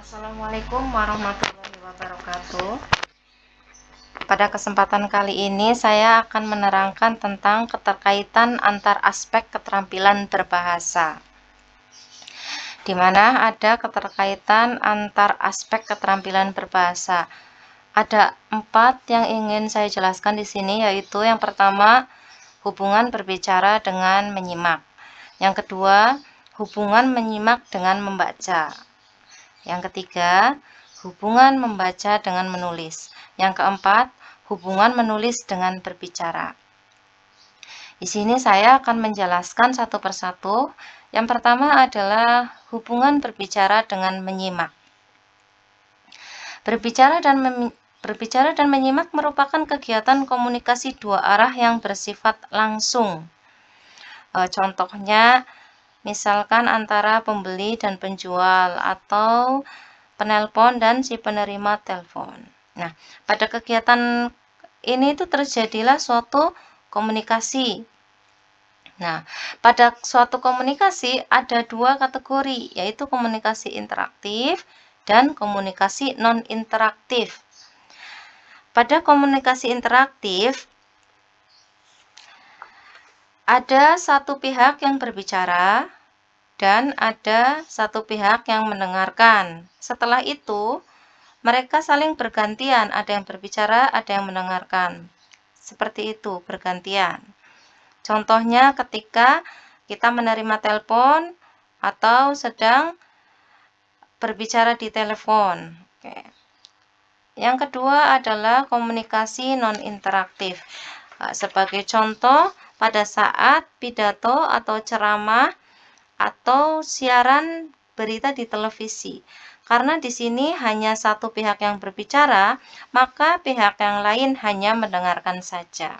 Assalamualaikum warahmatullahi wabarakatuh. Pada kesempatan kali ini saya akan menerangkan tentang keterkaitan antar aspek keterampilan berbahasa, di mana ada keterkaitan antar aspek keterampilan berbahasa. Ada 4 yang ingin saya jelaskan di sini, yaitu yang pertama, hubungan berbicara dengan menyimak. Yang kedua, hubungan menyimak dengan membaca. Yang ketiga, hubungan membaca dengan menulis. Yang keempat, hubungan menulis dengan berbicara. Di sini saya akan menjelaskan satu persatu. Yang pertama adalah hubungan berbicara dengan menyimak. Berbicara dan menyimak merupakan kegiatan komunikasi dua arah yang bersifat langsung. Contohnya, misalkan antara pembeli dan penjual atau penelpon dan si penerima telepon. Nah, pada kegiatan ini itu terjadilah suatu komunikasi. Nah, pada suatu komunikasi ada 2 kategori, yaitu komunikasi interaktif dan komunikasi non-interaktif. Pada komunikasi interaktif, ada satu pihak yang berbicara dan ada satu pihak yang mendengarkan. Setelah itu, mereka saling bergantian, ada yang berbicara, ada yang mendengarkan. Seperti itu, bergantian. Contohnya ketika kita menerima telepon atau sedang berbicara di telepon. Oke. Yang kedua adalah komunikasi non-interaktif. Sebagai contoh, pada saat pidato atau ceramah atau siaran berita di televisi. Karena di sini hanya satu pihak yang berbicara, maka pihak yang lain hanya mendengarkan saja.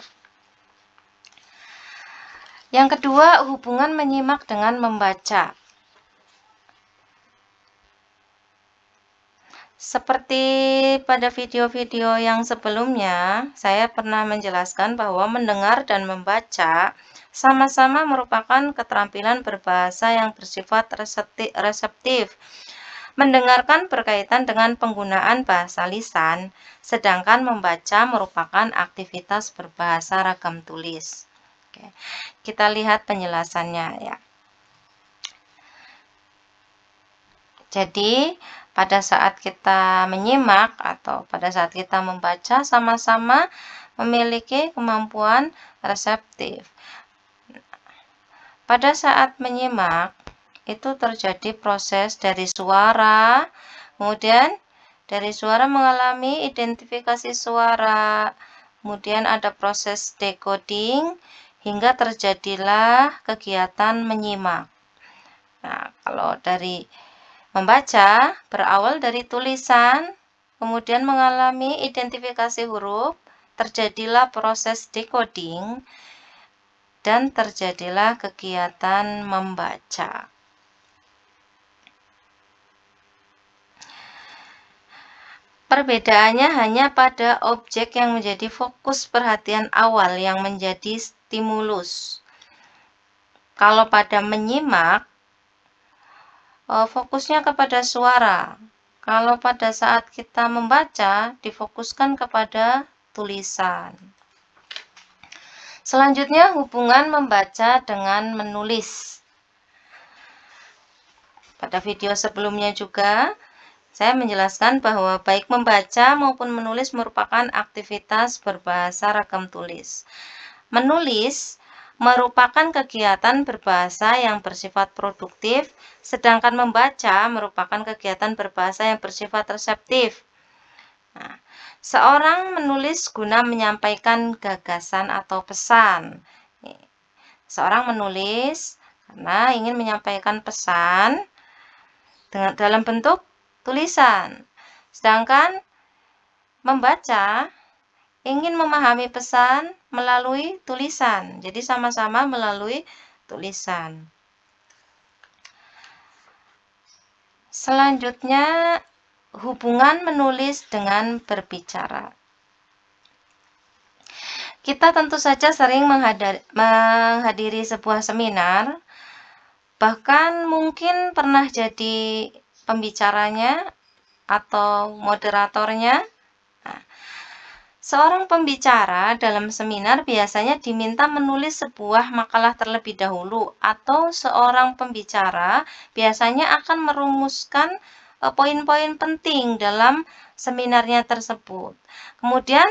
Yang kedua, hubungan menyimak dengan membaca. Seperti pada video-video yang sebelumnya, saya pernah menjelaskan bahwa mendengar dan membaca sama-sama merupakan keterampilan berbahasa yang bersifat reseptif. Mendengarkan berkaitan dengan penggunaan bahasa lisan, sedangkan membaca merupakan aktivitas berbahasa ragam tulis. Oke, kita lihat penjelasannya ya. Jadi, pada saat kita menyimak atau pada saat kita membaca sama-sama memiliki kemampuan reseptif. Pada saat menyimak, itu terjadi proses dari suara, kemudian dari suara mengalami identifikasi suara, kemudian ada proses decoding, hingga terjadilah kegiatan menyimak. Nah, kalau dari membaca, berawal dari tulisan, kemudian mengalami identifikasi huruf, terjadilah proses decoding, dan terjadilah kegiatan membaca. Perbedaannya hanya pada objek yang menjadi fokus perhatian awal yang menjadi stimulus. Kalau pada menyimak, fokusnya kepada suara. Kalau pada saat kita membaca, difokuskan kepada tulisan. Selanjutnya, hubungan membaca dengan menulis. Pada video sebelumnya juga, saya menjelaskan bahwa baik membaca maupun menulis merupakan aktivitas berbahasa ragam tulis. Menulis merupakan kegiatan berbahasa yang bersifat produktif, sedangkan membaca merupakan kegiatan berbahasa yang bersifat reseptif. Nah, seorang menulis guna menyampaikan gagasan atau pesan. Seorang menulis karena ingin menyampaikan pesan dalam bentuk tulisan. Sedangkan membaca ingin memahami pesan melalui tulisan. Jadi sama-sama melalui tulisan. Selanjutnya, hubungan menulis dengan berbicara. Kita tentu saja sering menghadiri sebuah seminar, bahkan mungkin pernah jadi pembicaranya atau moderatornya. Nah, seorang pembicara dalam seminar biasanya diminta menulis sebuah makalah terlebih dahulu, atau seorang pembicara biasanya akan merumuskan poin-poin penting dalam seminarnya tersebut. Kemudian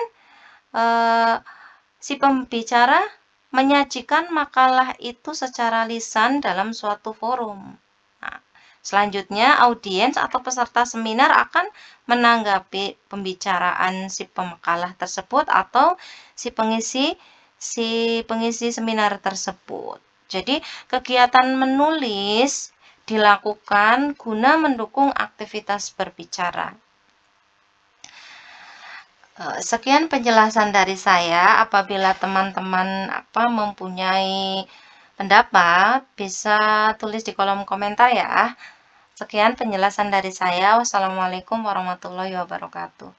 si pembicara menyajikan makalah itu secara lisan dalam suatu forum. Nah, selanjutnya, audiens atau peserta seminar akan menanggapi pembicaraan si pemakalah tersebut atau si pengisi seminar tersebut. Jadi, kegiatan menulis dilakukan guna mendukung aktivitas berbicara. Sekian penjelasan dari saya. Apabila teman-teman mempunyai pendapat, bisa tulis di kolom komentar ya. Sekian penjelasan dari saya. Wassalamualaikum warahmatullahi wabarakatuh.